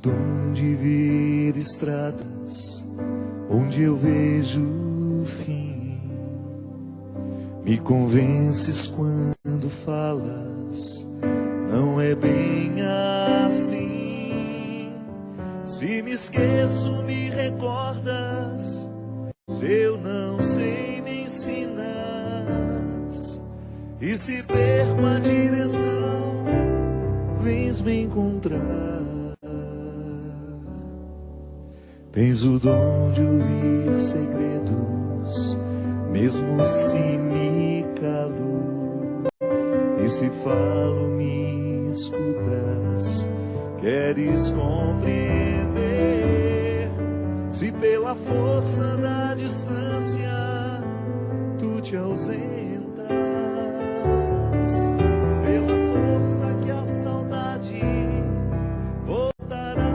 dom de ver estradas onde eu vejo o fim. Me convences quando falas, não é bem assim. Se me esqueço, me recordas. Se eu não sei, me ensinas. E se perco a direção, vens me encontrar. Tens o dom de ouvir segredos, mesmo se me calo. E se falo, me escutas, queres compreender. Se pela força da distância tu te ausentas, pela força que a saudade voltarás.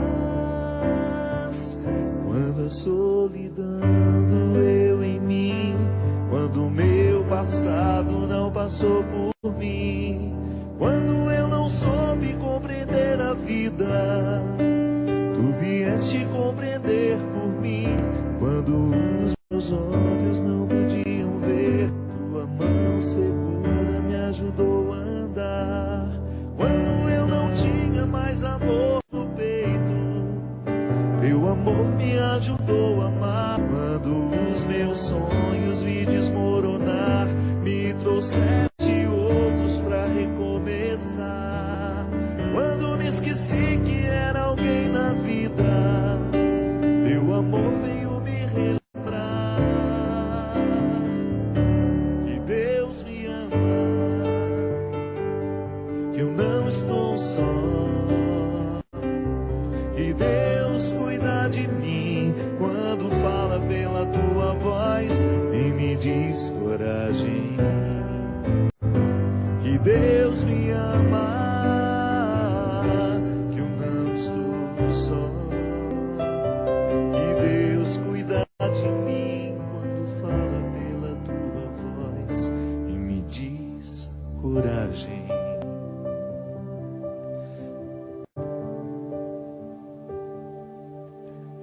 Quando a solidão doeu em mim, quando o meu passado não passou por mim, quando eu não soube compreender a vida, tu vieste compreender por mim. Quando os meus olhos não podiam ver, tua mão segura me ajudou a andar. Quando eu não tinha mais amor no peito, teu amor me ajudou a amar. Quando os meus sonhos vi desmoronar, me trouxeste outros pra recomeçar. Quando me esqueci que era alguém na vida, teu amor veio me relembrar que Deus me ama, que eu não estou só, que Deus cuida de mim quando fala pela tua voz e me diz coragem, que Deus me ama, que eu não estou só, que Deus cuida de mim quando fala pela tua voz e me diz coragem.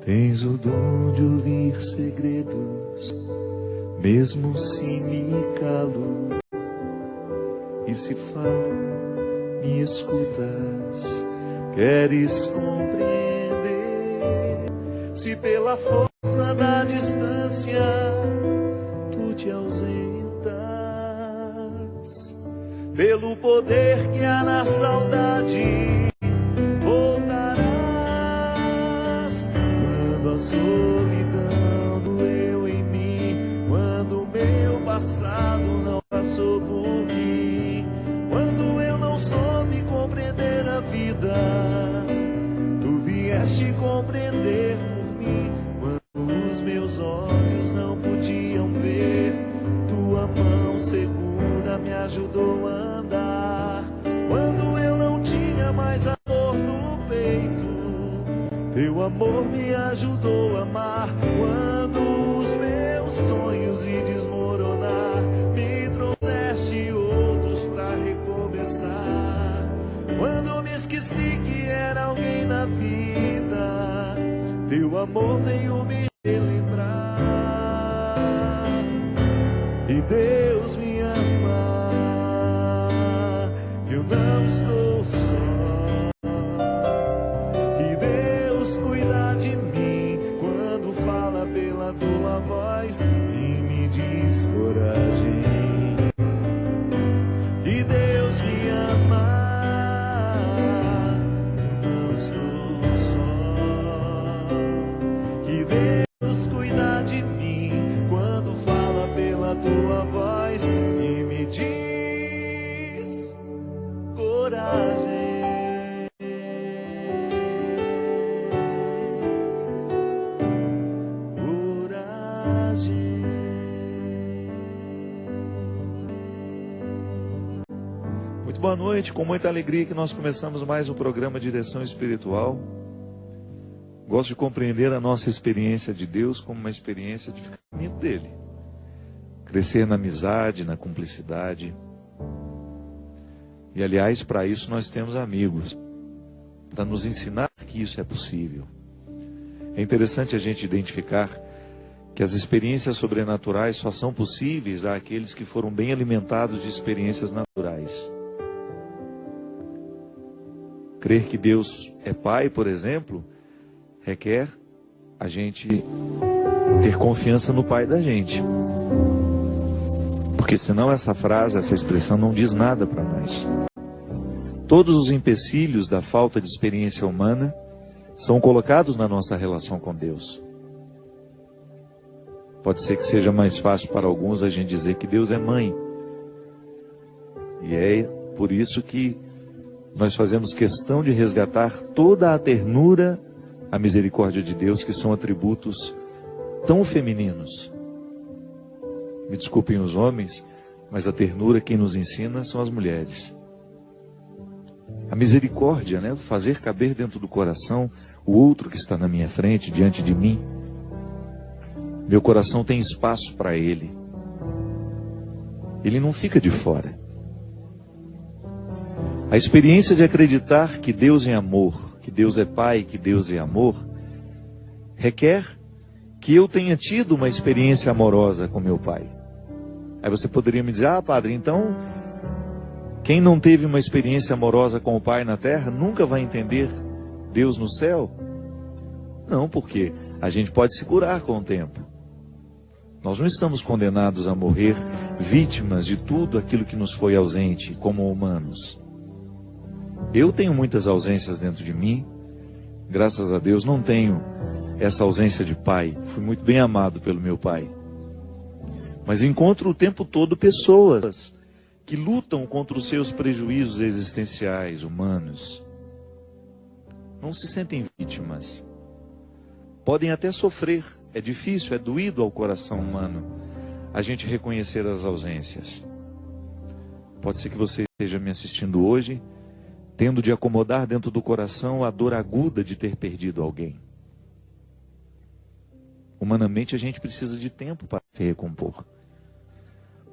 Tens o dom de ouvir segredos, mesmo se me calo. E se falo, me escutas, queres compreender. Se pela força da distância tu te ausentas, pelo poder que há na saudade voltarás. Quando a solidão doeu em mim, quando o meu passado não passou por mim, quando eu não soube compreender a vida, tu vieste compreender por mim. Quando os meus olhos não podiam ver, tua mão segura me ajudou a andar. Quando eu não tinha mais amor no peito, teu amor me ajudou a amar. Quando os meus sonhos iam desmoronar, me trouxeste outros pra recomeçar. Quando me esqueci que era alguém na vida, teu amor veio me relembrar. E Deus me ama, eu não estou só, que Deus cuida de mim quando fala pela tua voz e me diz coragem, que Deus me ama, eu não estou só, que Deus cuida de mim quando fala pela tua voz e me diz coragem. Muito boa noite, com muita alegria que nós começamos mais um programa Direção Espiritual. Gosto de compreender a nossa experiência de Deus como uma experiência de ficar amigo dele, crescer na amizade, na cumplicidade. E aliás, para isso nós temos amigos, para nos ensinar que que isso é possível. É interessante a gente identificar que as experiências sobrenaturais só são possíveis àqueles que foram bem alimentados de experiências naturais. Crer que Deus é Pai, por exemplo, requer a gente ter confiança no Pai da gente. Porque senão essa frase, essa expressão não diz nada para nós. Todos os empecilhos da falta de experiência humana são colocados na nossa relação com Deus. Pode ser que seja mais fácil para alguns a gente dizer que Deus é mãe. E é por isso que nós fazemos questão de resgatar toda a ternura, a misericórdia de Deus, que são atributos tão femininos. Me desculpem os homens, mas a ternura quem nos ensina são as mulheres. A misericórdia, né? Fazer caber dentro do coração o outro que está na minha frente, diante de mim. Meu coração tem espaço para ele. Ele não fica de fora. A experiência de acreditar que Deus é amor, que Deus é Pai, que Deus é amor, requer que eu tenha tido uma experiência amorosa com meu Pai. Aí você poderia me dizer, padre, então, quem não teve uma experiência amorosa com o Pai na terra, nunca vai entender Deus no céu? Não, porque a gente pode se curar com o tempo. Nós não estamos condenados a morrer vítimas de tudo aquilo que nos foi ausente como humanos. Eu tenho muitas ausências dentro de mim, graças a Deus não tenho essa ausência de pai, fui muito bem amado pelo meu pai. Mas encontro o tempo todo pessoas que lutam contra os seus prejuízos existenciais, humanos. Não se sentem vítimas. Podem até sofrer, é difícil, é doído ao coração humano a gente reconhecer as ausências. Pode ser que você esteja me assistindo hoje, tendo de acomodar dentro do coração a dor aguda de ter perdido alguém. Humanamente a gente precisa de tempo para se recompor.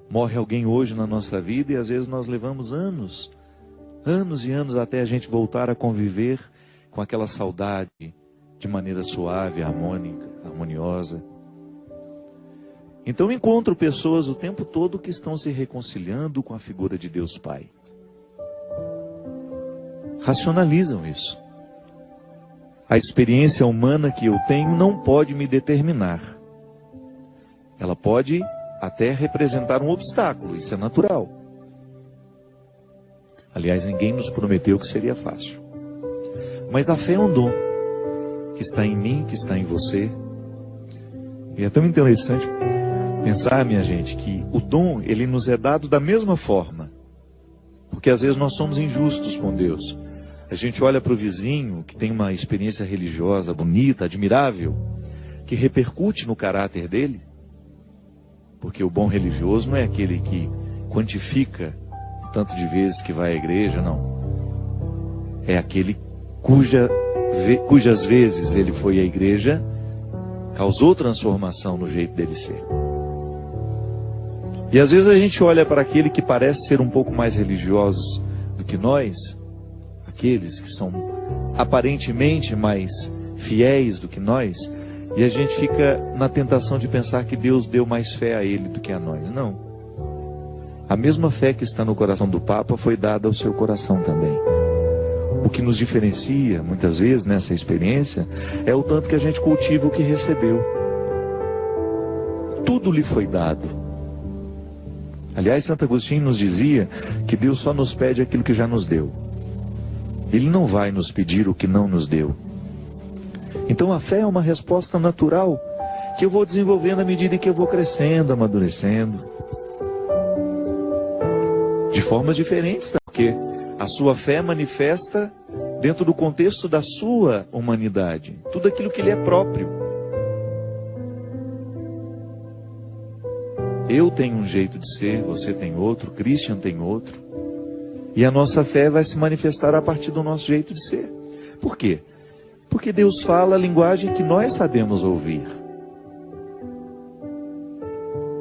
Morre alguém hoje na nossa vida e às vezes nós levamos anos e anos até a gente voltar a conviver com aquela saudade de maneira suave, harmônica, harmoniosa. Então encontro pessoas o tempo todo que estão se reconciliando com a figura de Deus Pai. Racionalizam isso. A experiência humana que eu tenho não pode me determinar. Ela pode até representar um obstáculo, isso é natural. Aliás, ninguém nos prometeu que seria fácil. Mas a fé é um dom que está em mim, que está em você. E é tão interessante pensar, minha gente, que o dom, ele nos é dado da mesma forma. Porque às vezes nós somos injustos com Deus. A gente olha para o vizinho que tem uma experiência religiosa bonita, admirável, que repercute no caráter dele. Porque o bom religioso não é aquele que quantifica o tanto de vezes que vai à igreja, não. É aquele cujas vezes ele foi à igreja, causou transformação no jeito dele ser. E às vezes a gente olha para aquele que parece ser um pouco mais religioso do que nós, aqueles que são aparentemente mais fiéis do que nós, e a gente fica na tentação de pensar que Deus deu mais fé a ele do que a nós. Não. A mesma fé que está no coração do Papa foi dada ao seu coração também. O que nos diferencia, muitas vezes, nessa experiência, é o tanto que a gente cultiva o que recebeu. Tudo lhe foi dado. Aliás, Santo Agostinho nos dizia que Deus só nos pede aquilo que já nos deu. Ele não vai nos pedir o que não nos deu. Então a fé é uma resposta natural que eu vou desenvolvendo à medida que eu vou crescendo, amadurecendo. De formas diferentes, porque a sua fé manifesta dentro do contexto da sua humanidade, tudo aquilo que lhe é próprio. Eu tenho um jeito de ser, você tem outro, Christian tem outro. E a nossa fé vai se manifestar a partir do nosso jeito de ser. Por quê? Porque Deus fala a linguagem que nós sabemos ouvir.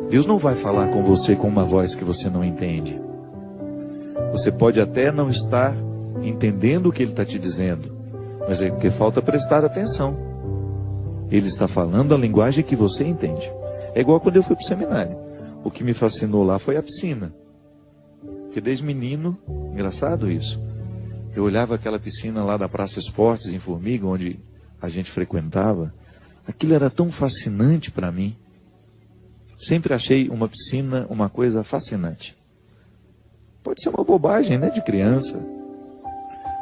Deus não vai falar com você com uma voz que você não entende. Você pode até não estar entendendo o que Ele está te dizendo, Mas é porque falta prestar atenção. Ele está falando a linguagem que você entende. É igual quando eu fui para o seminário. O que me fascinou lá foi a piscina. Porque desde menino, engraçado isso, eu olhava aquela piscina lá da Praça Esportes, em Formiga, onde a gente frequentava. Aquilo era tão fascinante para mim. Sempre achei uma piscina uma coisa fascinante. Pode ser uma bobagem, né, de criança.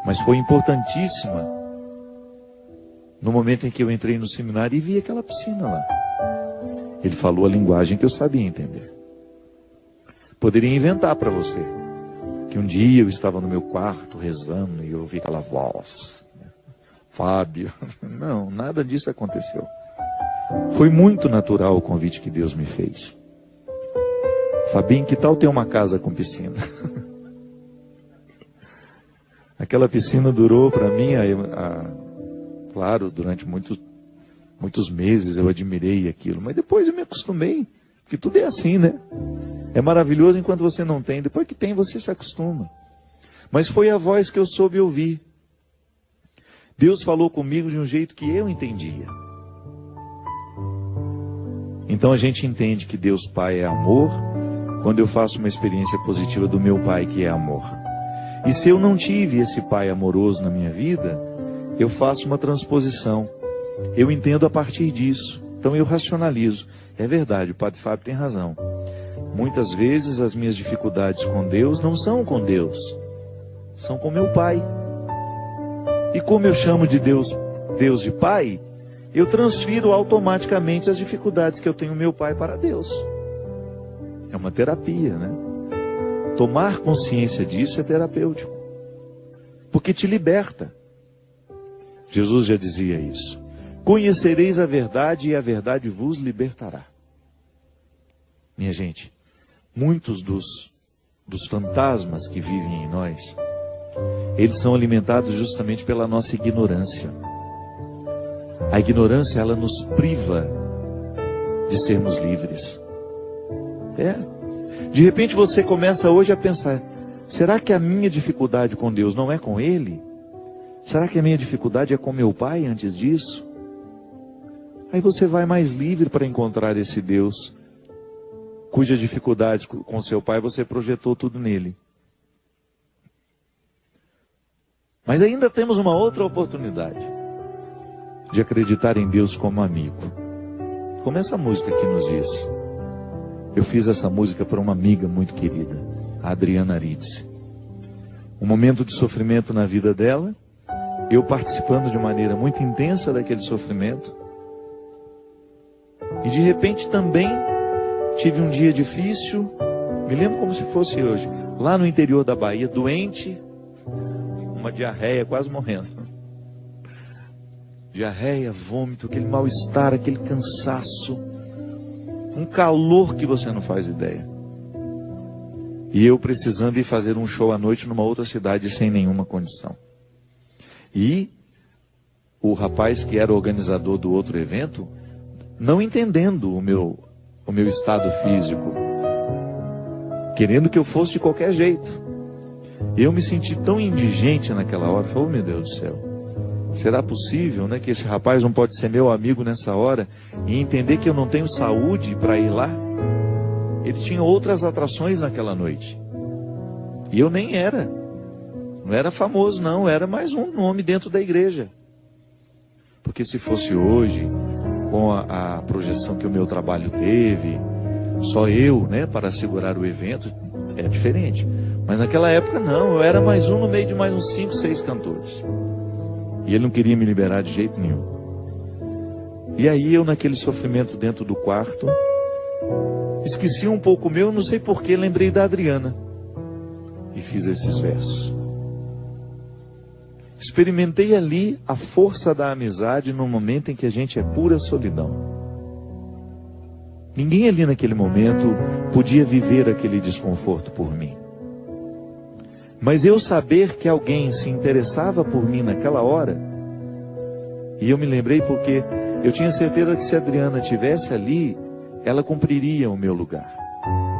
Mas foi importantíssima no momento em que eu entrei no seminário e vi aquela piscina lá. Ele falou a linguagem que eu sabia entender. Poderia inventar para você que um dia eu estava no meu quarto rezando e eu ouvi aquela voz. Fábio. Não, nada disso aconteceu. Foi muito natural o convite que Deus me fez. Fabinho, que tal ter uma casa com piscina? Aquela piscina durou para mim, claro, durante muitos meses eu admirei aquilo, mas depois eu me acostumei, porque tudo é assim, né? É maravilhoso enquanto você não tem, depois que tem você se acostuma. Mas foi a voz que eu soube ouvir. Deus falou comigo de um jeito que eu entendia. Então a gente entende que Deus Pai é amor, quando eu faço uma experiência positiva do meu Pai que é amor. E se eu não tive esse Pai amoroso na minha vida, eu faço uma transposição. Eu entendo a partir disso. Então eu racionalizo. É verdade, o Padre Fábio tem razão. Muitas vezes as minhas dificuldades com Deus não são com Deus, são com meu Pai. E como eu chamo de Deus de Pai, eu transfiro automaticamente as dificuldades que eu tenho meu Pai para Deus. É uma terapia, né? Tomar consciência disso é terapêutico, porque te liberta. Jesus já dizia isso. Conhecereis a verdade e a verdade vos libertará. Minha gente, muitos dos fantasmas que vivem em nós, eles são alimentados justamente pela nossa ignorância. A ignorância, ela nos priva de sermos livres. De repente você começa hoje a pensar, será que a minha dificuldade com Deus não é com Ele? Será que a minha dificuldade é com meu Pai antes disso? Aí você vai mais livre para encontrar esse Deus, cujas dificuldades com seu Pai você projetou tudo nele. Mas ainda temos uma outra oportunidade de acreditar em Deus como amigo. Como essa música aqui nos diz. Eu fiz essa música para uma amiga muito querida, a Adriana Arides. Um momento de sofrimento na vida dela, eu participando de maneira muito intensa daquele sofrimento. E de repente também tive um dia difícil, me lembro como se fosse hoje, lá no interior da Bahia, doente, uma diarreia, quase morrendo. Diarreia, vômito, aquele mal-estar, aquele cansaço, um calor que você não faz ideia. E eu precisando ir fazer um show à noite numa outra cidade sem nenhuma condição. E o rapaz que era o organizador do outro evento, não entendendo o meu estado físico, querendo que eu fosse de qualquer jeito. Eu me senti tão indigente naquela hora, falei, oh meu Deus do céu, será possível, né, que esse rapaz não pode ser meu amigo nessa hora e entender que eu não tenho saúde para ir lá? Ele tinha outras atrações naquela noite. E eu nem era. Não era famoso, não. Era mais um nome dentro da igreja. Porque se fosse hoje, com a projeção que o meu trabalho teve, só eu, né, para segurar o evento, é diferente. Mas naquela época não. Eu era mais um no meio de mais uns 5, 6 cantores. E ele não queria me liberar de jeito nenhum. E aí eu, naquele sofrimento dentro do quarto, esqueci um pouco o meu, não sei porquê, lembrei da Adriana. E fiz esses versos. Experimentei ali a força da amizade no momento em que a gente é pura solidão. Ninguém ali naquele momento podia viver aquele desconforto por mim. Mas eu saber que alguém se interessava por mim naquela hora, e eu me lembrei porque eu tinha certeza que se a Adriana estivesse ali, ela cumpriria o meu lugar.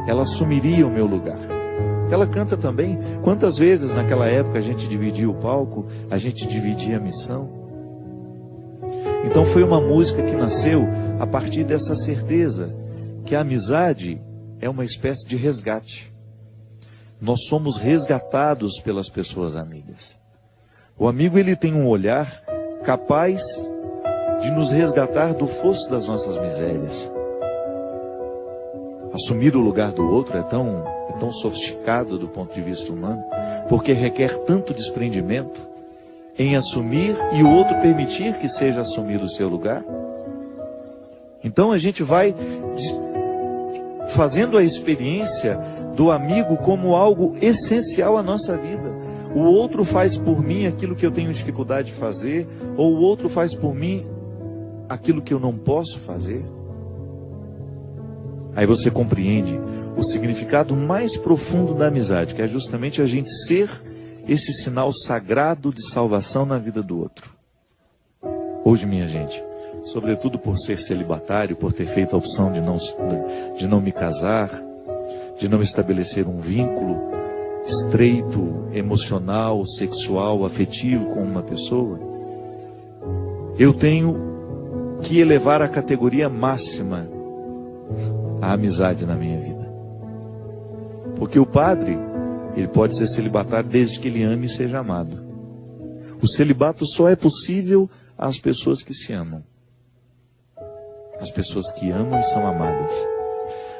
Ela assumiria o meu lugar. Ela canta também. Quantas vezes naquela época a gente dividia o palco, a gente dividia a missão. Então foi uma música que nasceu a partir dessa certeza que a amizade é uma espécie de resgate. Nós somos resgatados pelas pessoas amigas. O amigo, ele tem um olhar capaz de nos resgatar do fosso das nossas misérias. Assumir o lugar do outro é tão sofisticado do ponto de vista humano, porque requer tanto desprendimento em assumir e o outro permitir que seja assumido o seu lugar. Então a gente vai fazendo a experiência do amigo como algo essencial à nossa vida. O outro faz por mim aquilo que eu tenho dificuldade de fazer, ou o outro faz por mim aquilo que eu não posso fazer. Aí você compreende o significado mais profundo da amizade, que é justamente a gente ser esse sinal sagrado de salvação na vida do outro. Hoje, minha gente, sobretudo por ser celibatário, por ter feito a opção de não me casar, de não estabelecer um vínculo estreito, emocional, sexual, afetivo com uma pessoa, eu tenho que elevar a categoria máxima a amizade na minha vida. Porque o padre, ele pode ser celibatário desde que ele ame e seja amado. O celibato só é possível às pessoas que se amam. As pessoas que amam e são amadas.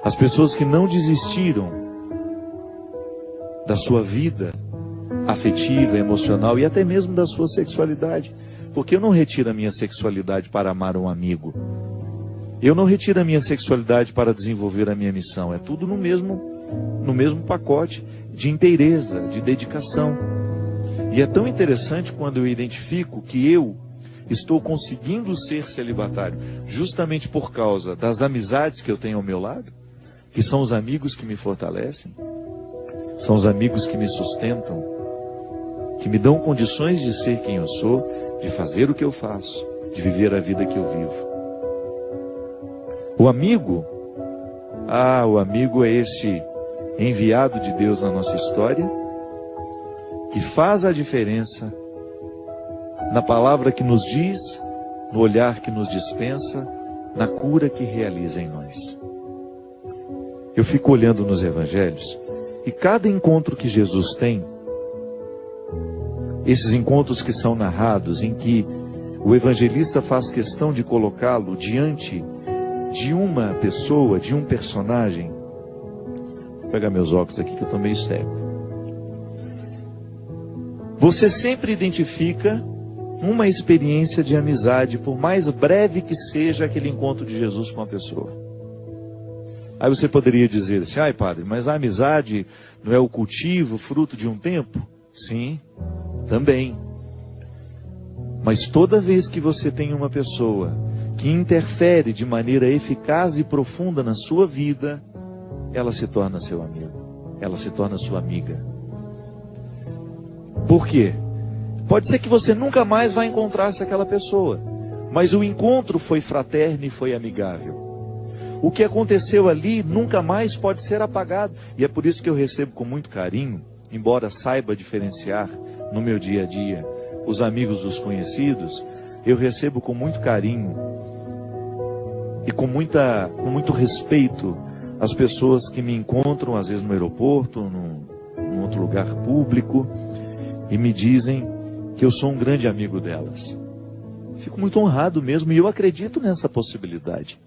As pessoas que não desistiram da sua vida afetiva, emocional e até mesmo da sua sexualidade. Porque eu não retiro a minha sexualidade para amar um amigo. Eu não retiro a minha sexualidade para desenvolver a minha missão. É tudo no mesmo pacote de inteireza, de dedicação. E é tão interessante quando eu identifico que eu estou conseguindo ser celibatário justamente por causa das amizades que eu tenho ao meu lado, que são os amigos que me fortalecem, são os amigos que me sustentam, que me dão condições de ser quem eu sou, de fazer o que eu faço, de viver a vida que eu vivo. O amigo é esse enviado de Deus na nossa história, que faz a diferença na palavra que nos diz, no olhar que nos dispensa, na cura que realiza em nós. Eu fico olhando nos evangelhos, e cada encontro que Jesus tem, esses encontros que são narrados, em que o evangelista faz questão de colocá-lo diante de uma pessoa, de um personagem. Vou pegar meus óculos aqui que eu estou meio cego. Você sempre identifica uma experiência de amizade, por mais breve que seja aquele encontro de Jesus com a pessoa. Aí você poderia dizer assim: ai padre, mas a amizade não é o cultivo, fruto de um tempo? Sim, também. Mas toda vez que você tem uma pessoa que interfere de maneira eficaz e profunda na sua vida, ela se torna seu amigo, ela se torna sua amiga. Por quê? Pode ser que você nunca mais vai encontrar-se aquela pessoa, mas o encontro foi fraterno e foi amigável. O que aconteceu ali nunca mais pode ser apagado. E é por isso que eu recebo com muito carinho, embora saiba diferenciar no meu dia a dia os amigos dos conhecidos, eu recebo com muito carinho e com muito respeito as pessoas que me encontram, às vezes no aeroporto, num outro lugar público, e me dizem que eu sou um grande amigo delas. Fico muito honrado mesmo, e eu acredito nessa possibilidade.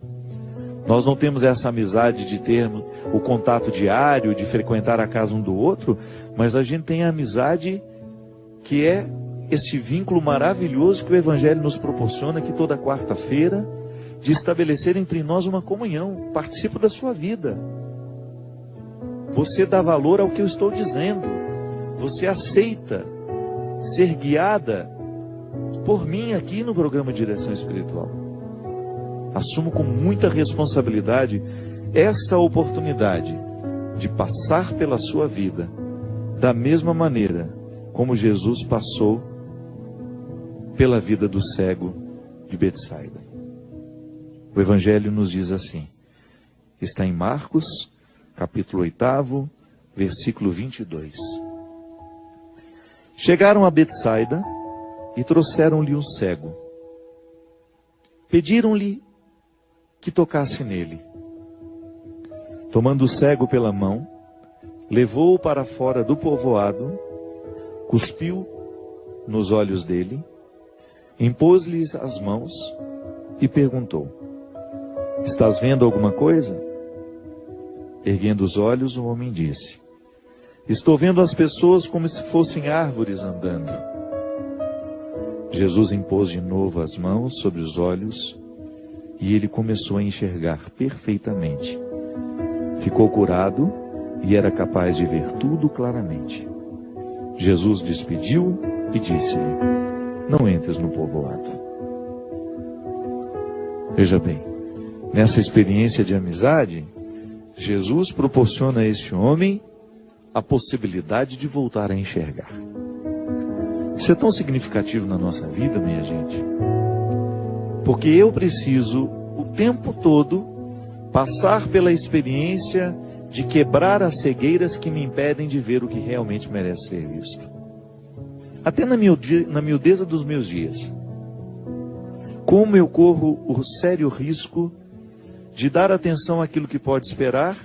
Nós não temos essa amizade de ter o contato diário, de frequentar a casa um do outro, mas a gente tem a amizade que é esse vínculo maravilhoso que o Evangelho nos proporciona aqui toda quarta-feira, de estabelecer entre nós uma comunhão. Participo da sua vida. Você dá valor ao que eu estou dizendo. Você aceita ser guiada por mim aqui no programa Direção Espiritual. Assumo com muita responsabilidade essa oportunidade de passar pela sua vida da mesma maneira como Jesus passou pela vida do cego de Betsaida. O Evangelho nos diz assim, está em Marcos, capítulo 8, versículo 22. Chegaram a Betsaida e trouxeram-lhe um cego. Pediram-lhe que tocasse nele. Tomando o cego pela mão, levou-o para fora do povoado, cuspiu nos olhos dele, impôs-lhes as mãos e perguntou: estás vendo alguma coisa? Erguendo os olhos, o homem disse: estou vendo as pessoas como se fossem árvores andando. Jesus impôs de novo as mãos sobre os olhos e ele começou a enxergar perfeitamente. Ficou curado e era capaz de ver tudo claramente. Jesus despediu e disse-lhe: não entres no povoado. Veja bem, nessa experiência de amizade, Jesus proporciona a este homem a possibilidade de voltar a enxergar. Isso é tão significativo na nossa vida, minha gente, porque eu preciso o tempo todo passar pela experiência de quebrar as cegueiras que me impedem de ver o que realmente merece ser visto. Até na miudeza dos meus dias. Como eu corro o sério risco de dar atenção àquilo que pode esperar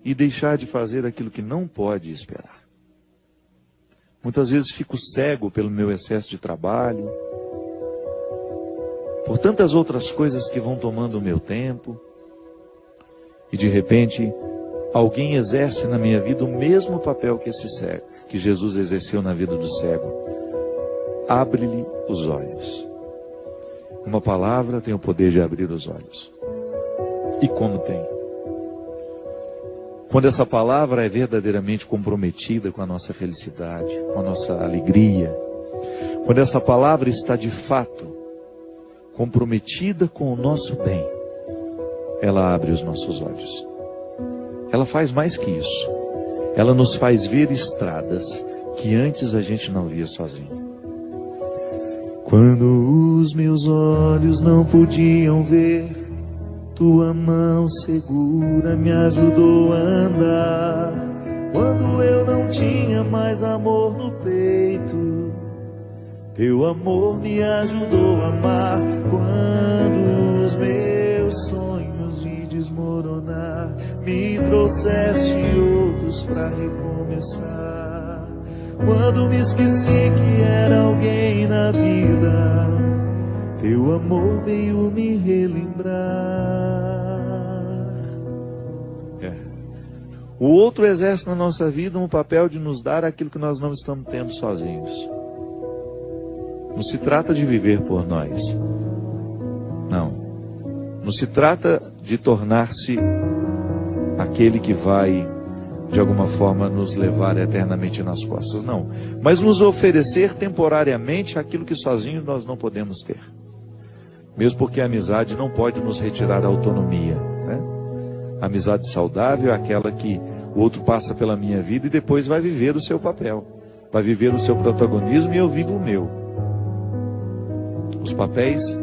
e deixar de fazer aquilo que não pode esperar. Muitas vezes fico cego pelo meu excesso de trabalho, por tantas outras coisas que vão tomando o meu tempo, e de repente alguém exerce na minha vida o mesmo papel que esse cego, que Jesus exerceu na vida do cego. Abre-lhe os olhos. Uma palavra tem o poder de abrir os olhos. E como tem? Quando essa palavra é verdadeiramente comprometida com a nossa felicidade, com a nossa alegria, quando essa palavra está de fato comprometida com o nosso bem, ela abre os nossos olhos. Ela faz mais que isso. Ela nos faz ver estradas que antes a gente não via sozinho. Quando os meus olhos não podiam ver, tua mão segura me ajudou a andar. Quando eu não tinha mais amor no peito, teu amor me ajudou a amar. Quando os meus sonhos vi desmoronar, me trouxeste outros para recomeçar. Quando me esqueci que era alguém na vida, teu amor veio me relembrar. O outro exerce na nossa vida um papel de nos dar aquilo que nós não estamos tendo sozinhos. Não se trata de viver por nós. Não. Não se trata de tornar-se aquele que vai, de alguma forma, nos levar eternamente nas costas. Não. Mas nos oferecer temporariamente aquilo que sozinhos nós não podemos ter. Mesmo porque a amizade não pode nos retirar a autonomia, né? A amizade saudável é aquela que o outro passa pela minha vida e depois vai viver o seu papel, vai viver o seu protagonismo e eu vivo o meu. Os papéis,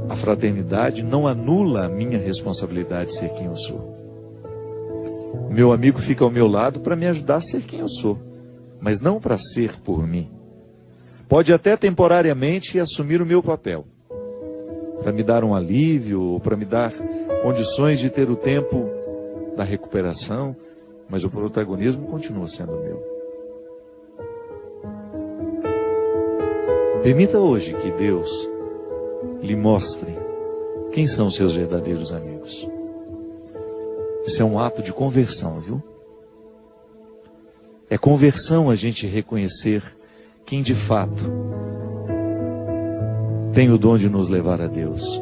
a fraternidade não anula a minha responsabilidade de ser quem eu sou. O meu amigo fica ao meu lado para me ajudar a ser quem eu sou, mas não para ser por mim. Pode até temporariamente assumir o meu papel, para me dar um alívio, ou para me dar condições de ter o tempo da recuperação, mas o protagonismo continua sendo meu. Permita hoje que Deus lhe mostre quem são os seus verdadeiros amigos. Isso é um ato de conversão, viu? É conversão a gente reconhecer quem de fato tem o dom de nos levar a Deus.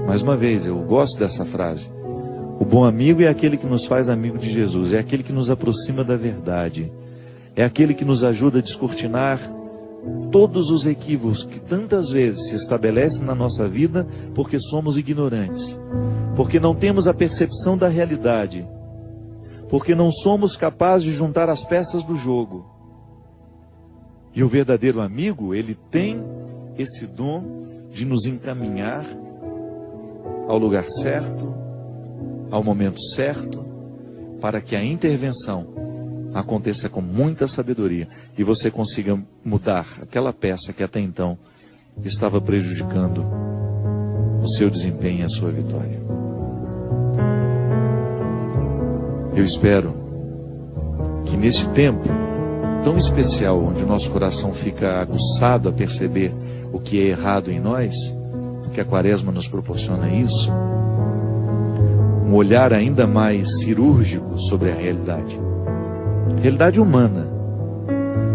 Mais uma vez, eu gosto dessa frase. O bom amigo é aquele que nos faz amigo de Jesus, é aquele que nos aproxima da verdade, é aquele que nos ajuda a descortinar todos os equívocos que tantas vezes se estabelecem na nossa vida porque somos ignorantes, porque não temos a percepção da realidade, porque não somos capazes de juntar as peças do jogo. E o verdadeiro amigo, ele tem esse dom de nos encaminhar ao lugar certo, ao momento certo, para que a intervenção aconteça com muita sabedoria e você consiga mudar aquela peça que até então estava prejudicando o seu desempenho e a sua vitória. Eu espero que neste tempo tão especial, onde o nosso coração fica aguçado a perceber o que é errado em nós, porque a Quaresma nos proporciona isso, um olhar ainda mais cirúrgico sobre a realidade humana,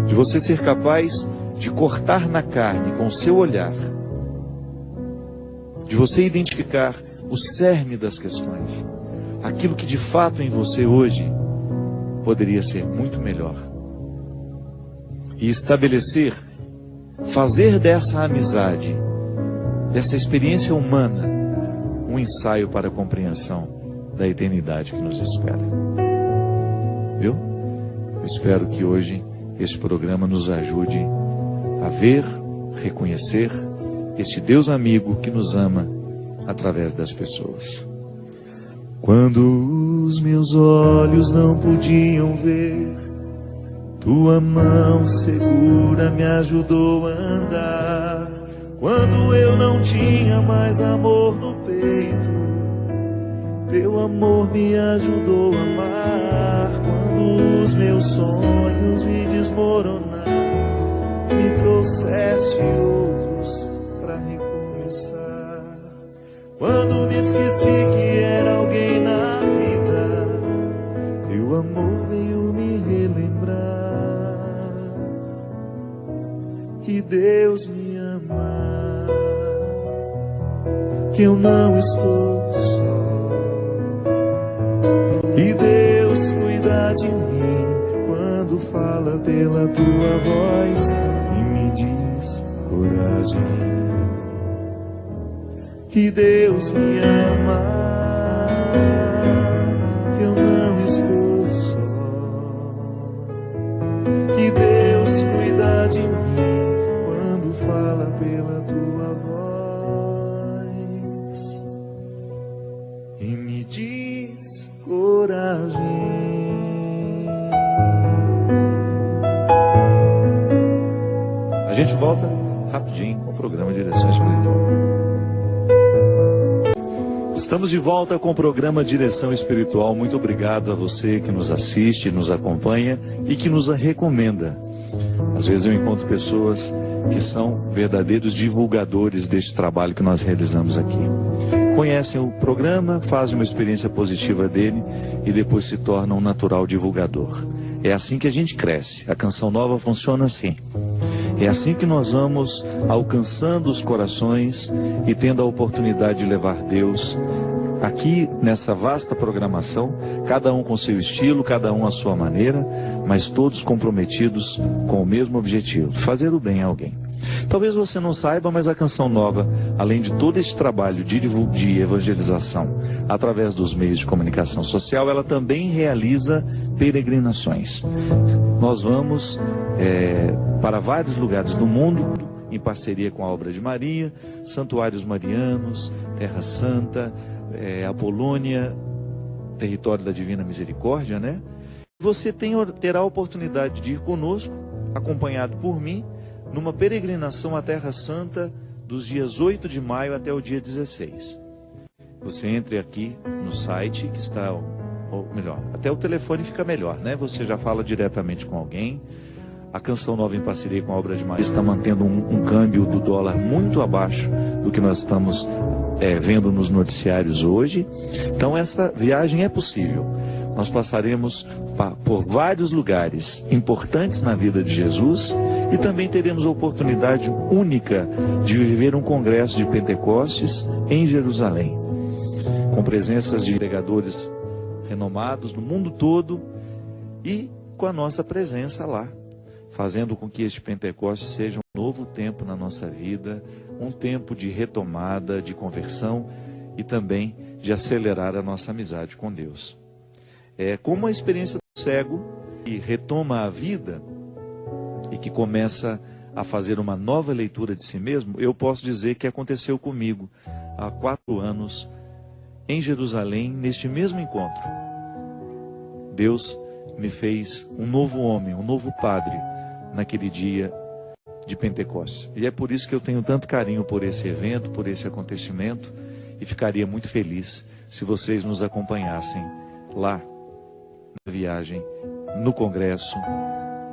de você ser capaz de cortar na carne com o seu olhar, de você identificar o cerne das questões, aquilo que de fato em você hoje poderia ser muito melhor, e estabelecer, fazer dessa amizade, dessa experiência humana, um ensaio para a compreensão da eternidade que nos espera. Viu? Eu espero que hoje este programa nos ajude a ver, reconhecer este Deus amigo que nos ama através das pessoas. Quando os meus olhos não podiam ver, tua mão segura me ajudou a andar. Quando eu não tinha mais amor no peito, teu amor me ajudou a amar. Quando os meus sonhos me desmoronaram, me trouxeste outros para recomeçar. Quando me esqueci que era alguém na vida, teu amor veio me relembrar que Deus me ama, que eu não estou só, que Deus cuida de mim quando fala pela tua voz e me diz coragem. Que Deus me ama, que eu não estou só, que Deus cuida de mim quando fala pela tua voz e me diz coragem. A gente volta rapidinho com o programa Direção Espiritual. Estamos de volta com o programa Direção Espiritual. Muito obrigado a você que nos assiste, nos acompanha e que nos recomenda. Às vezes eu encontro pessoas que são verdadeiros divulgadores deste trabalho que nós realizamos aqui. Conhecem o programa, fazem uma experiência positiva dele e depois se tornam um natural divulgador. É assim que a gente cresce. A Canção Nova funciona assim. É assim que nós vamos alcançando os corações e tendo a oportunidade de levar Deus aqui nessa vasta programação, cada um com seu estilo, cada um à sua maneira, mas todos comprometidos com o mesmo objetivo, fazer o bem a alguém. Talvez você não saiba, mas a Canção Nova, além de todo esse trabalho de evangelização através dos meios de comunicação social, ela também realiza peregrinações. Nós vamos para vários lugares do mundo, em parceria com a Obra de Maria, santuários marianos, Terra Santa, a Polônia, território da Divina Misericórdia, né? Você terá a oportunidade de ir conosco, acompanhado por mim, numa peregrinação à Terra Santa dos dias 8 de maio até o dia 16. Você entre aqui no site que está, ou melhor, até o telefone fica melhor, né? Você já fala diretamente com alguém. A Canção Nova, em parceria com a Obra de Maria, está mantendo um câmbio do dólar muito abaixo do que nós estamos vendo nos noticiários hoje. Então essa viagem é possível. Nós passaremos por vários lugares importantes na vida de Jesus e também teremos a oportunidade única de viver um congresso de Pentecostes em Jerusalém, com presenças de pregadores renomados no mundo todo e com a nossa presença lá, fazendo com que este Pentecostes seja um novo tempo na nossa vida, um tempo de retomada, de conversão e também de acelerar a nossa amizade com Deus. É como a experiência do cego que retoma a vida e que começa a fazer uma nova leitura de si mesmo, eu posso dizer que aconteceu comigo há 4 anos em Jerusalém, neste mesmo encontro. Deus me fez um novo homem, um novo padre naquele dia de Pentecostes. E é por isso que eu tenho tanto carinho por esse evento, por esse acontecimento, e ficaria muito feliz se vocês nos acompanhassem lá na viagem, no congresso,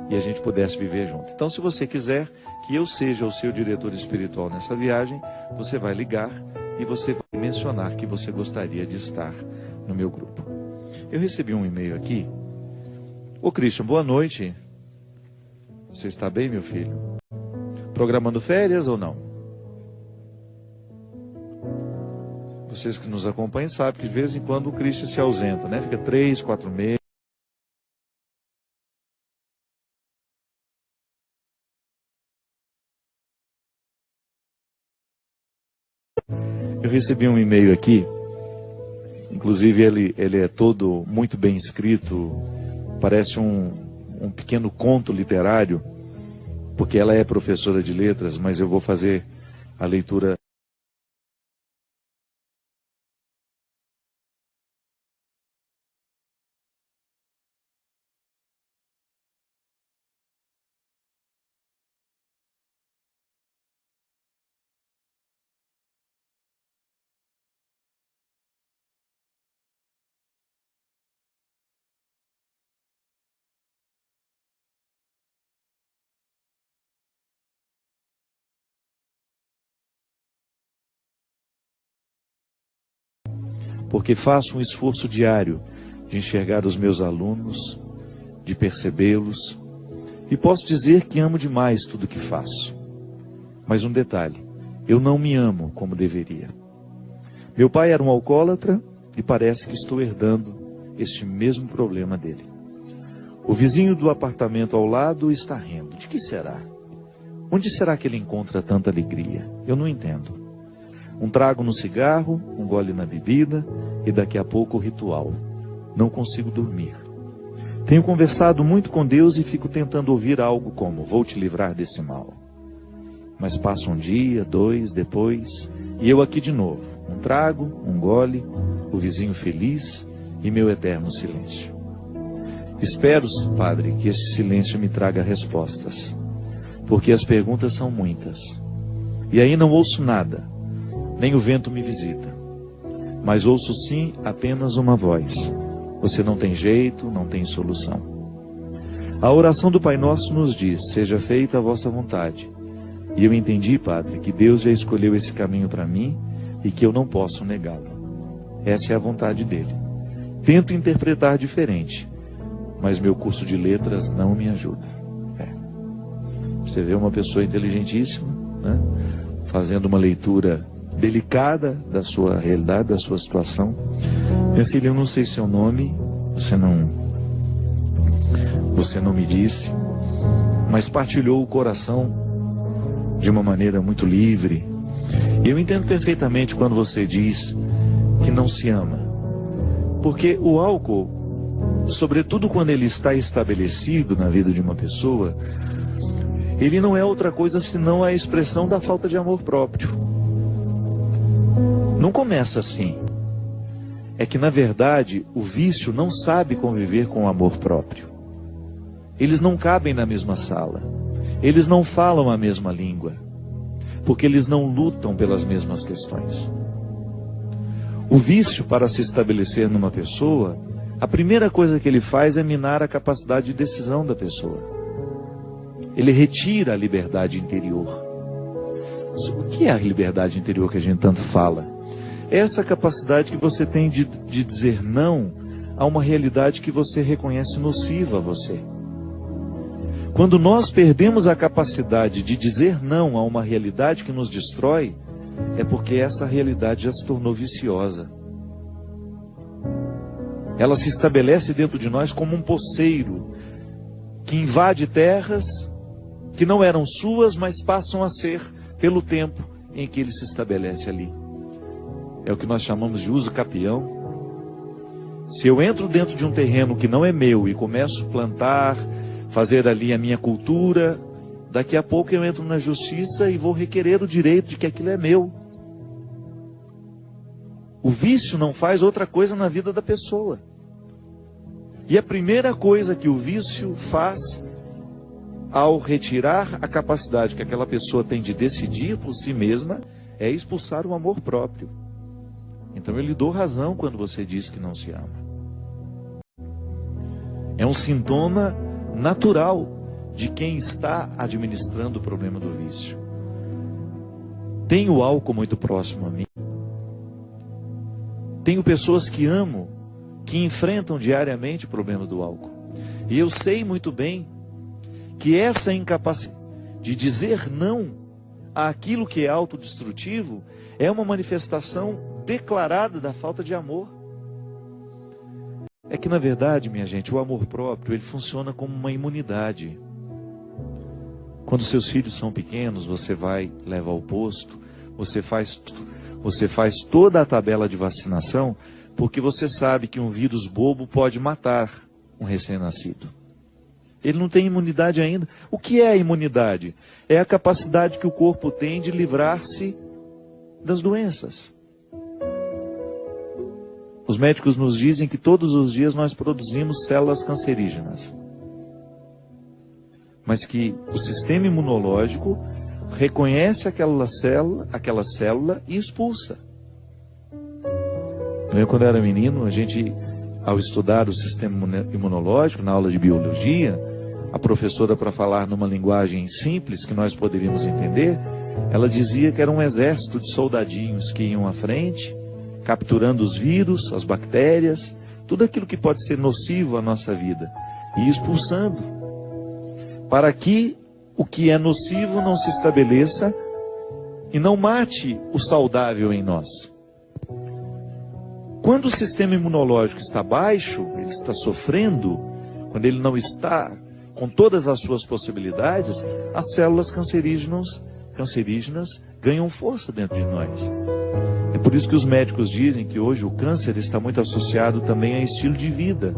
e a gente pudesse viver junto. Então, se você quiser que eu seja o seu diretor espiritual nessa viagem, você vai ligar e você vai mencionar que você gostaria de estar no meu grupo. Eu recebi um e-mail aqui. Ô Christian, boa noite. Você está bem, meu filho? Programando férias ou não? Vocês que nos acompanham sabem que de vez em quando o Christian se ausenta, né? Fica 3, 4 meses. Eu recebi um e-mail aqui, inclusive ele é todo muito bem escrito, parece um pequeno conto literário, porque ela é professora de letras, mas eu vou fazer a leitura. Porque faço um esforço diário de enxergar os meus alunos, de percebê-los, e posso dizer que amo demais tudo que faço. Mas um detalhe, eu não me amo como deveria. Meu pai era um alcoólatra e parece que estou herdando este mesmo problema dele. O vizinho do apartamento ao lado está rindo. De que será? Onde será que ele encontra tanta alegria? Eu não entendo. Um trago no cigarro, um gole na bebida e daqui a pouco o ritual. Não consigo dormir. Tenho conversado muito com Deus e fico tentando ouvir algo como: vou te livrar desse mal. Mas passa um dia, 2, depois, e eu aqui de novo. Um trago, um gole, o vizinho feliz e meu eterno silêncio. Espero, Padre, que este silêncio me traga respostas, porque as perguntas são muitas. E aí não ouço nada. Nem o vento me visita, mas ouço sim apenas uma voz: você não tem jeito, não tem solução. A oração do Pai Nosso nos diz: seja feita a vossa vontade. E eu entendi, Padre, que Deus já escolheu esse caminho para mim e que eu não posso negá-lo. Essa é a vontade dele. Tento interpretar diferente, mas meu curso de letras não me ajuda. Você vê uma pessoa inteligentíssima, né, fazendo uma leitura delicada da sua realidade, da sua situação. Minha filha, eu não sei seu nome, você não me disse, mas partilhou o coração de uma maneira muito livre. E eu entendo perfeitamente quando você diz que não se ama, porque o álcool, sobretudo quando ele está estabelecido na vida de uma pessoa, ele não é outra coisa senão a expressão da falta de amor próprio. Não começa assim. É que, na verdade, o vício não sabe conviver com o amor próprio. Eles não cabem na mesma sala. Eles não falam a mesma língua. Porque eles não lutam pelas mesmas questões. O vício, para se estabelecer numa pessoa, a primeira coisa que ele faz é minar a capacidade de decisão da pessoa. Ele retira a liberdade interior. O que é a liberdade interior que a gente tanto fala? Essa capacidade que você tem de dizer não a uma realidade que você reconhece nociva a você. Quando nós perdemos a capacidade de dizer não a uma realidade que nos destrói, é porque essa realidade já se tornou viciosa. Ela se estabelece dentro de nós como um poceiro que invade terras que não eram suas, mas passam a ser pelo tempo em que ele se estabelece ali. É o que nós chamamos de uso capião. Se eu entro dentro de um terreno que não é meu e começo a plantar, fazer ali a minha cultura, daqui a pouco eu entro na justiça e vou requerer o direito de que aquilo é meu. O vício não faz outra coisa na vida da pessoa. E a primeira coisa que o vício faz, ao retirar a capacidade que aquela pessoa tem de decidir por si mesma, é expulsar o amor próprio. Então eu lhe dou razão quando você diz que não se ama. É um sintoma natural de quem está administrando o problema do vício. Tenho o álcool muito próximo a mim. Tenho pessoas que amo, que enfrentam diariamente o problema do álcool. E eu sei muito bem que essa incapacidade de dizer não àquilo que é autodestrutivo é uma manifestação declarada da falta de amor. É que, na verdade, minha gente, o amor próprio, ele funciona como uma imunidade. Quando seus filhos são pequenos, você vai, leva ao posto, você faz toda a tabela de vacinação, porque você sabe que um vírus bobo pode matar um recém-nascido. Ele não tem imunidade ainda. O que é a imunidade? É a capacidade que o corpo tem de livrar-se das doenças. Os médicos nos dizem que todos os dias nós produzimos células cancerígenas. Mas que o sistema imunológico reconhece aquela célula e expulsa. Eu lembro quando eu era menino, a gente, ao estudar o sistema imunológico, na aula de biologia, a professora, para falar numa linguagem simples que nós poderíamos entender, ela dizia que era um exército de soldadinhos que iam à frente, capturando os vírus, as bactérias, tudo aquilo que pode ser nocivo à nossa vida, e expulsando, para que o que é nocivo não se estabeleça e não mate o saudável em nós. Quando o sistema imunológico está baixo, ele está sofrendo, quando ele não está com todas as suas possibilidades, as células cancerígenas ganham força dentro de nós. É por isso que os médicos dizem que hoje o câncer está muito associado também a estilo de vida.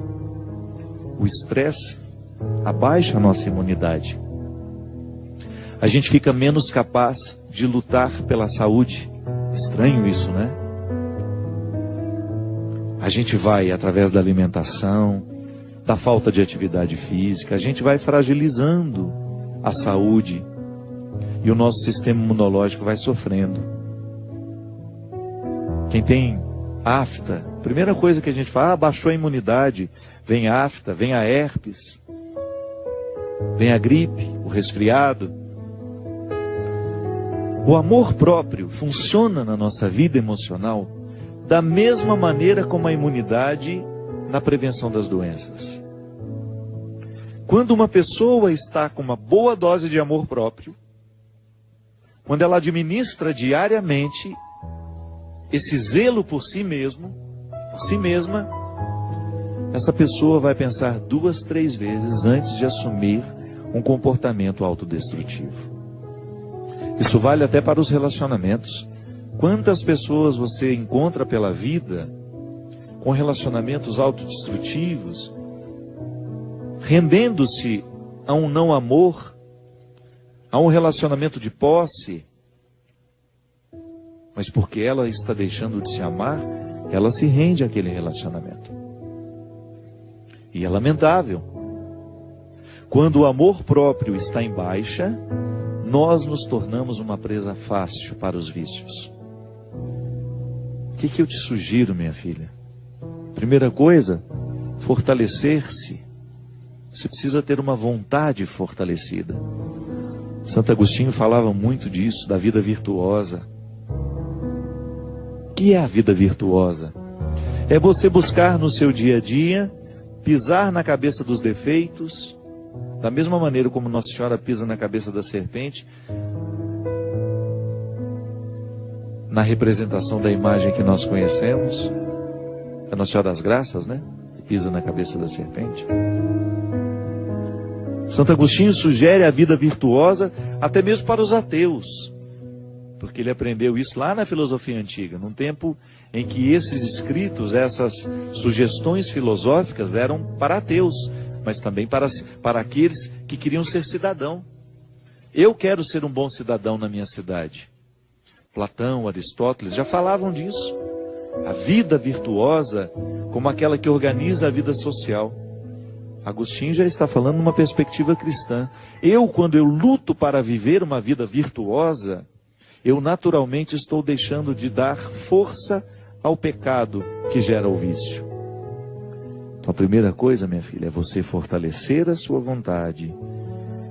O estresse abaixa a nossa imunidade. A gente fica menos capaz de lutar pela saúde. Estranho isso, né? A gente vai, através da alimentação, da falta de atividade física, a gente vai fragilizando a saúde e o nosso sistema imunológico vai sofrendo. Quem tem afta, primeira coisa que a gente fala, baixou a imunidade, vem a afta, vem a herpes, vem a gripe, o resfriado. O amor próprio funciona na nossa vida emocional da mesma maneira como a imunidade na prevenção das doenças. Quando uma pessoa está com uma boa dose de amor próprio, quando ela administra diariamente esse zelo por si mesmo, por si mesma, essa pessoa vai pensar 2, 3 vezes antes de assumir um comportamento autodestrutivo. Isso vale até para os relacionamentos. Quantas pessoas você encontra pela vida com relacionamentos autodestrutivos, rendendo-se a um não amor, a um relacionamento de posse, mas porque ela está deixando de se amar, ela se rende àquele relacionamento. E é lamentável. Quando o amor próprio está em baixa, nós nos tornamos uma presa fácil para os vícios. O que eu te sugiro, minha filha? Primeira coisa, fortalecer-se. Você precisa ter uma vontade fortalecida. Santo Agostinho falava muito disso, da vida virtuosa. O que é a vida virtuosa? É você buscar no seu dia a dia, pisar na cabeça dos defeitos, da mesma maneira como Nossa Senhora pisa na cabeça da serpente, na representação da imagem que nós conhecemos, a Nossa Senhora das Graças, né? Que pisa na cabeça da serpente. Santo Agostinho sugere a vida virtuosa até mesmo para os ateus, porque ele aprendeu isso lá na filosofia antiga, num tempo em que esses escritos, essas sugestões filosóficas eram para ateus, mas também para aqueles que queriam ser cidadão. Eu quero ser um bom cidadão na minha cidade. Platão, Aristóteles já falavam disso. A vida virtuosa como aquela que organiza a vida social. Agostinho já está falando numa perspectiva cristã. Quando eu luto para viver uma vida virtuosa, eu naturalmente estou deixando de dar força ao pecado que gera o vício. Então a primeira coisa, minha filha, é você fortalecer a sua vontade.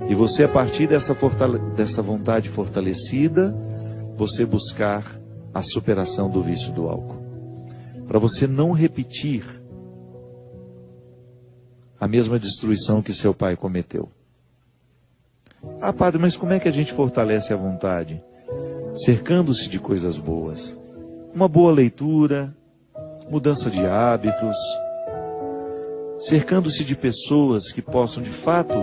E você, a partir dessa vontade fortalecida, você buscar a superação do vício do álcool. Para você não repetir a mesma destruição que seu pai cometeu. Ah, padre, mas como é que a gente fortalece a vontade? Cercando-se de coisas boas. Uma boa leitura, mudança de hábitos, cercando-se de pessoas que possam de fato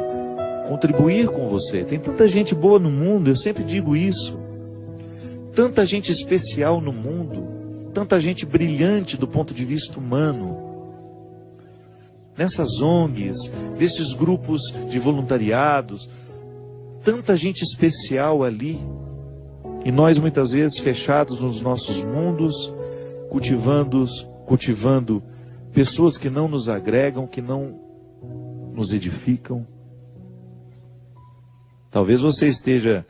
contribuir com você. Tem tanta gente boa no mundo, eu sempre digo isso. Tanta gente especial no mundo, tanta gente brilhante do ponto de vista humano. Nessas ONGs, desses grupos de voluntariados, tanta gente especial ali. E nós muitas vezes fechados nos nossos mundos, cultivando pessoas que não nos agregam, que não nos edificam. Talvez você esteja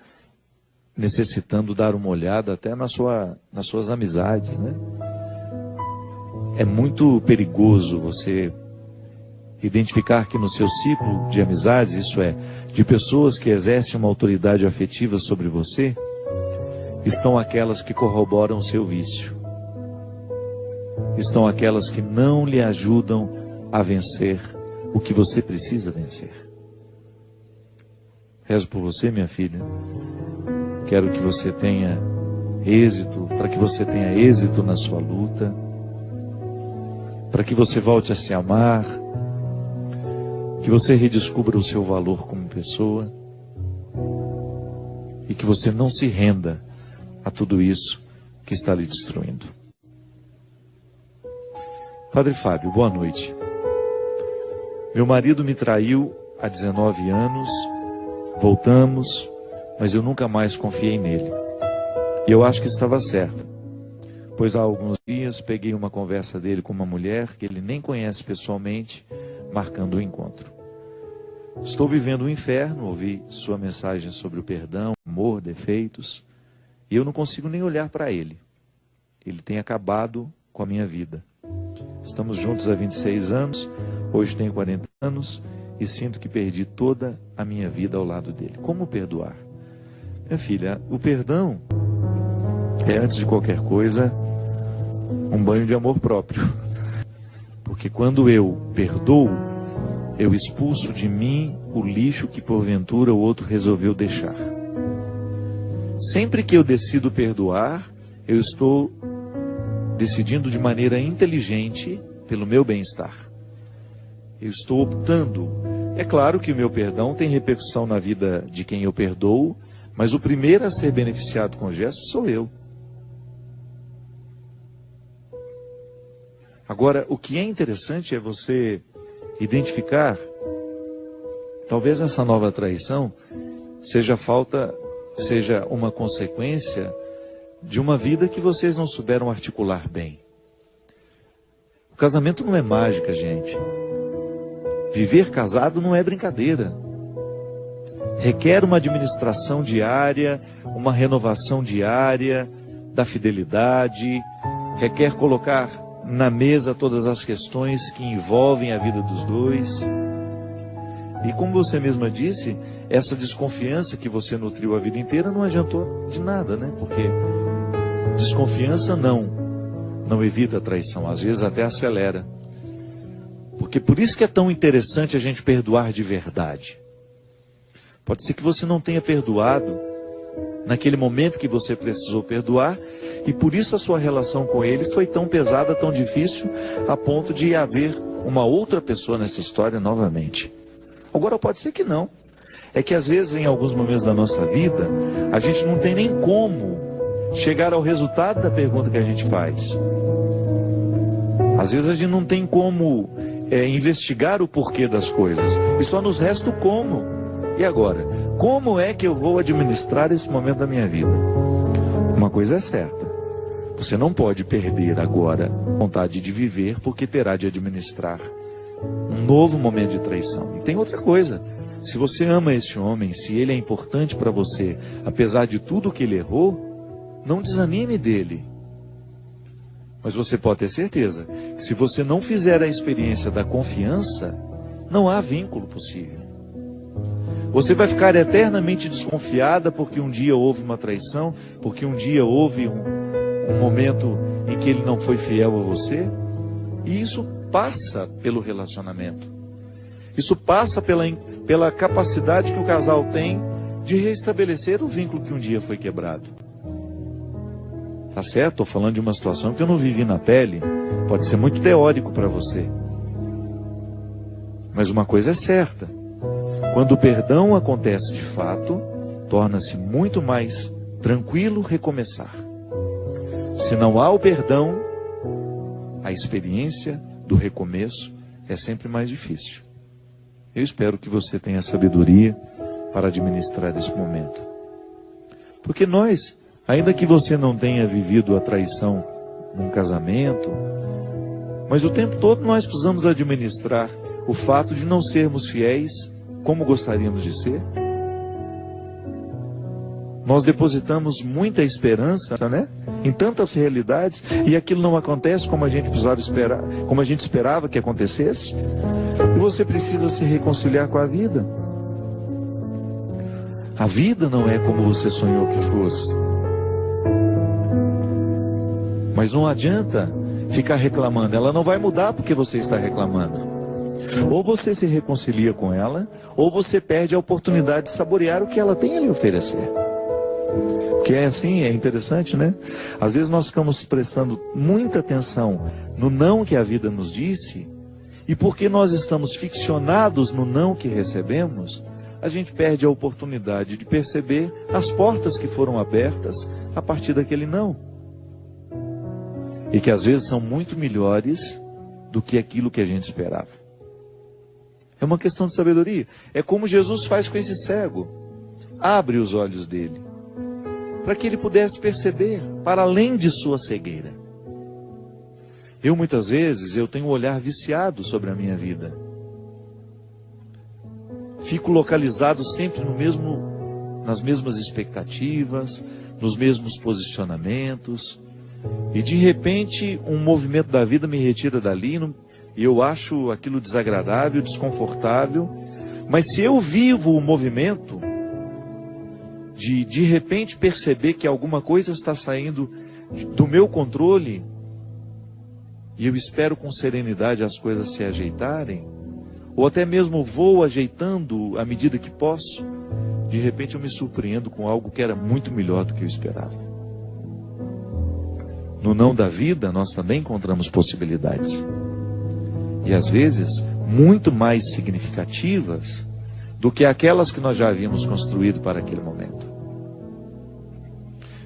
necessitando dar uma olhada até nas suas amizades, né? É muito perigoso você identificar que no seu ciclo de amizades, isso é, de pessoas que exercem uma autoridade afetiva sobre você, estão aquelas que corroboram o seu vício. Estão aquelas que não lhe ajudam a vencer o que você precisa vencer. Rezo por você, minha filha. Quero que você tenha êxito, para que você tenha êxito na sua luta, para que você volte a se amar, que você redescubra o seu valor como pessoa e que você não se renda a tudo isso que está lhe destruindo. Padre Fábio, boa noite. Meu marido me traiu há 19 anos, voltamos, mas eu nunca mais confiei nele. E eu acho que estava certo, pois há alguns dias peguei uma conversa dele com uma mulher que ele nem conhece pessoalmente, marcando o encontro. Estou vivendo um inferno, ouvi sua mensagem sobre o perdão, amor, defeitos, e eu não consigo nem olhar para ele. Ele tem acabado com a minha vida. Estamos juntos há 26 anos, hoje tenho 40 anos e sinto que perdi toda a minha vida ao lado dele. Como perdoar? Minha filha, o perdão é, antes de qualquer coisa, um banho de amor próprio. Porque quando eu perdoo, eu expulso de mim o lixo que porventura o outro resolveu deixar. Sempre que eu decido perdoar, eu estou decidindo de maneira inteligente pelo meu bem-estar. Eu estou optando. É claro que o meu perdão tem repercussão na vida de quem eu perdoo, mas o primeiro a ser beneficiado com o gesto sou eu. Agora, o que é interessante é você identificar, talvez essa nova traição seja uma consequência de uma vida que vocês não souberam articular bem. O casamento não é mágica, gente. Viver casado não é brincadeira. Requer uma administração diária, uma renovação diária da fidelidade, requer colocar na mesa todas as questões que envolvem a vida dos dois. E como você mesma disse, essa desconfiança que você nutriu a vida inteira não adiantou de nada, né? Porque desconfiança não evita a traição, às vezes até acelera. Porque por isso que é tão interessante a gente perdoar de verdade. Pode ser que você não tenha perdoado naquele momento que você precisou perdoar, e por isso a sua relação com ele foi tão pesada, tão difícil, a ponto de haver uma outra pessoa nessa história novamente. Agora pode ser que não. É que às vezes em alguns momentos da nossa vida, a gente não tem nem como chegar ao resultado da pergunta que a gente faz. Às vezes a gente não tem como investigar o porquê das coisas, e só nos resta o como. E agora? Como é que eu vou administrar esse momento da minha vida? Uma coisa é certa: você não pode perder agora a vontade de viver, porque terá de administrar um novo momento de traição. E tem outra coisa, se você ama esse homem, se ele é importante para você, apesar de tudo que ele errou, não desanime dele. Mas você pode ter certeza que se você não fizer a experiência da confiança, não há vínculo possível. Você vai ficar eternamente desconfiada porque um dia houve uma traição, porque um dia houve um momento em que ele não foi fiel a você. E isso passa pelo relacionamento. Isso passa pela capacidade que o casal tem de restabelecer o vínculo que um dia foi quebrado. Tá certo? Estou falando de uma situação que eu não vivi na pele. Pode ser muito teórico para você. Mas uma coisa é certa. Quando o perdão acontece de fato, torna-se muito mais tranquilo recomeçar. Se não há o perdão, a experiência do recomeço é sempre mais difícil. Eu espero que você tenha sabedoria para administrar esse momento. Porque nós, ainda que você não tenha vivido a traição num casamento, mas o tempo todo nós precisamos administrar o fato de não sermos fiéis como gostaríamos de ser. Nós depositamos muita esperança, né, em tantas realidades, e aquilo não acontece como a gente precisava esperar, como a gente esperava que acontecesse. E você precisa se reconciliar com a vida. A vida não é como você sonhou que fosse. Mas não adianta ficar reclamando, ela não vai mudar porque você está reclamando. Ou você se reconcilia com ela, ou você perde a oportunidade de saborear o que ela tem a lhe oferecer. Porque é assim, é interessante, né? Às vezes nós ficamos prestando muita atenção no não que a vida nos disse, e porque nós estamos ficcionados no não que recebemos, a gente perde a oportunidade de perceber as portas que foram abertas a partir daquele não. E que às vezes são muito melhores do que aquilo que a gente esperava. É uma questão de sabedoria. É como Jesus faz com esse cego. Abre os olhos dele, para que ele pudesse perceber, para além de sua cegueira. Eu muitas vezes, eu tenho um olhar viciado sobre a minha vida. Fico localizado sempre nas mesmas expectativas, nos mesmos posicionamentos. E de repente, um movimento da vida me retira dali, e eu acho aquilo desagradável, desconfortável. Mas se eu vivo o movimento de repente perceber que alguma coisa está saindo do meu controle, e eu espero com serenidade as coisas se ajeitarem, ou até mesmo vou ajeitando à medida que posso, de repente eu me surpreendo com algo que era muito melhor do que eu esperava. No não da vida, nós também encontramos possibilidades. E às vezes, muito mais significativas do que aquelas que nós já havíamos construído para aquele momento.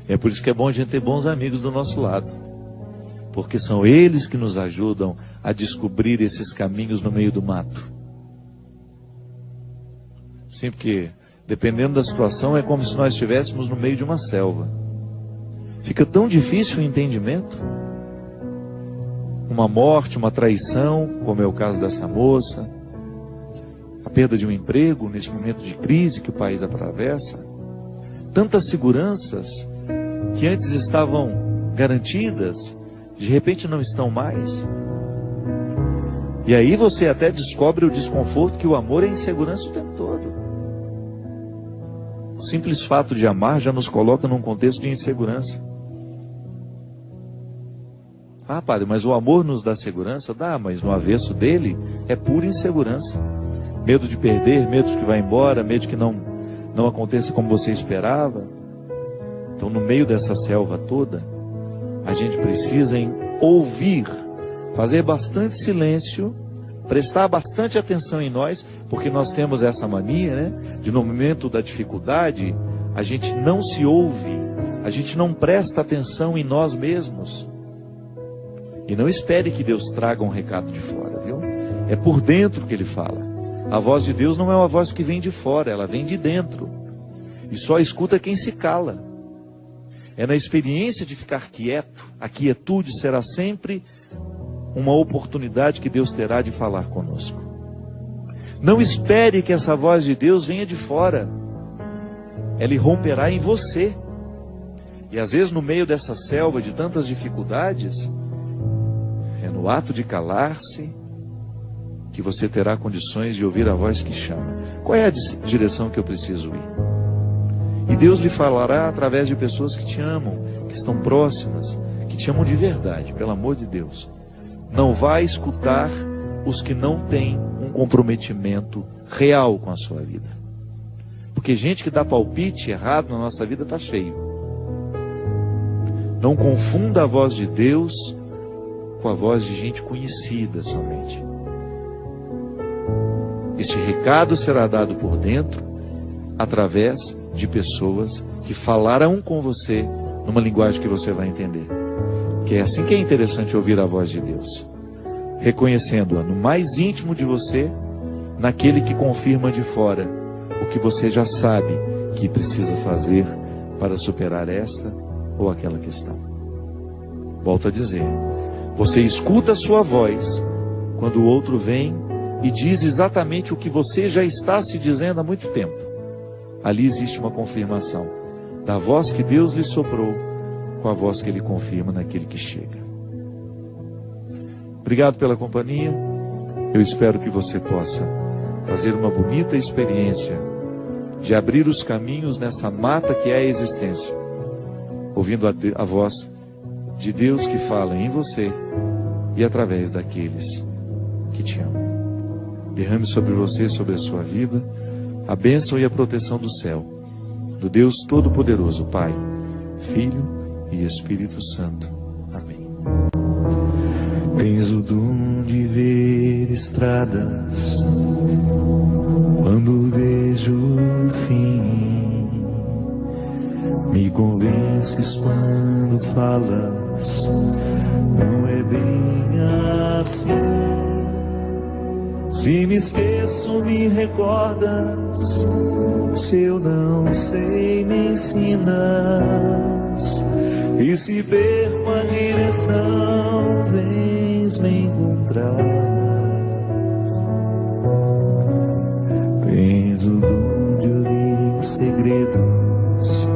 É por isso que é bom a gente ter bons amigos do nosso lado. Porque são eles que nos ajudam a descobrir esses caminhos no meio do mato. Sim, porque dependendo da situação é como se nós estivéssemos no meio de uma selva. Fica tão difícil o entendimento. Uma morte, uma traição, como é o caso dessa moça, a perda de um emprego nesse momento de crise que o país atravessa, tantas seguranças que antes estavam garantidas, de repente não estão mais. E aí você até descobre o desconforto que o amor é insegurança o tempo todo. O simples fato de amar já nos coloca num contexto de insegurança. Ah, padre, mas o amor nos dá segurança? Dá, mas no avesso dele é pura insegurança. Medo de perder, medo de que vá embora, medo de que não aconteça como você esperava. Então, no meio dessa selva toda, a gente precisa ouvir, fazer bastante silêncio, prestar bastante atenção em nós, porque nós temos essa mania, né, de no momento da dificuldade, a gente não se ouve, a gente não presta atenção em nós mesmos. E não espere que Deus traga um recado de fora, viu? É por dentro que Ele fala. A voz de Deus não é uma voz que vem de fora, ela vem de dentro. E só escuta quem se cala. É na experiência de ficar quieto, a quietude será sempre uma oportunidade que Deus terá de falar conosco. Não espere que essa voz de Deus venha de fora. Ela irromperá em você. E às vezes no meio dessa selva de tantas dificuldades, é no ato de calar-se que você terá condições de ouvir a voz que chama. Qual é a direção que eu preciso ir? E Deus lhe falará através de pessoas que te amam, que estão próximas, que te amam de verdade, pelo amor de Deus. Não vai escutar os que não têm um comprometimento real com a sua vida. Porque gente que dá palpite errado na nossa vida está cheio. Não confunda a voz de Deus com a voz de gente conhecida somente. Este recado será dado por dentro, através de pessoas que falarão com você numa linguagem que você vai entender. Que é assim que é interessante ouvir a voz de Deus. Reconhecendo-a no mais íntimo de você, naquele que confirma de fora o que você já sabe que precisa fazer para superar esta ou aquela questão. Volto a dizer, você escuta a sua voz quando o outro vem e diz exatamente o que você já está se dizendo há muito tempo. Ali existe uma confirmação da voz que Deus lhe soprou com a voz que Ele confirma naquele que chega. Obrigado pela companhia. Eu espero que você possa fazer uma bonita experiência de abrir os caminhos nessa mata que é a existência, ouvindo a voz de Deus que fala em você e através daqueles que te amam. Derrame sobre você, sobre a sua vida, a bênção e a proteção do céu, do Deus Todo-Poderoso, Pai, Filho e Espírito Santo. Amém. Tens o dom de ver estradas quando vejo o fim. Me convences quando falas, não é bem assim. Se me esqueço, me recordas. Se eu não sei, me ensinas. E se perco a direção, vens me encontrar. Tens o dom de ouvir segredos,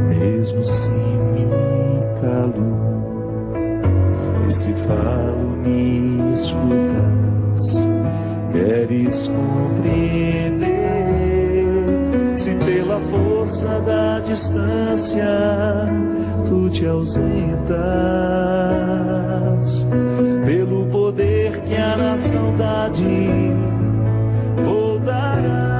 mesmo se me calo. E se falo, me escutas. Queres compreender, se pela força da distância tu te ausentas, pelo poder que há na saudade voltarás.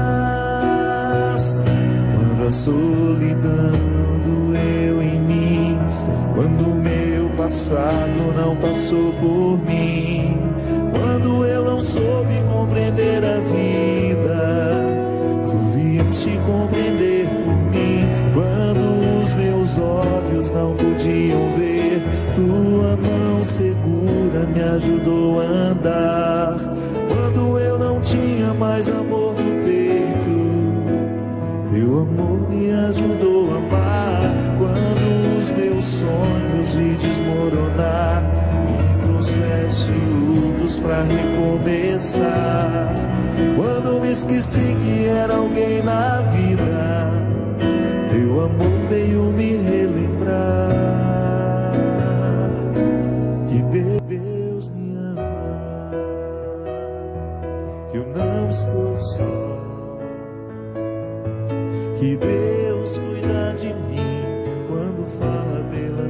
Quando a solidão doeu em mim, quando o meu passado não passou por mim, quando eu não soube compreender a vida, tu vieste compreender por mim. Quando os meus olhos não podiam ver, tua mão segura me ajudou a andar. Quando eu não tinha mais amor no peito, teu amor me ajudou a amar. Quando os meus sonhos de desmoronar me trouxeste lutos pra recomeçar. Quando me esqueci que era alguém na vida, teu amor veio me relembrar que Deus me ama, que eu não estou só, que Deus cuida de mim quando fala pela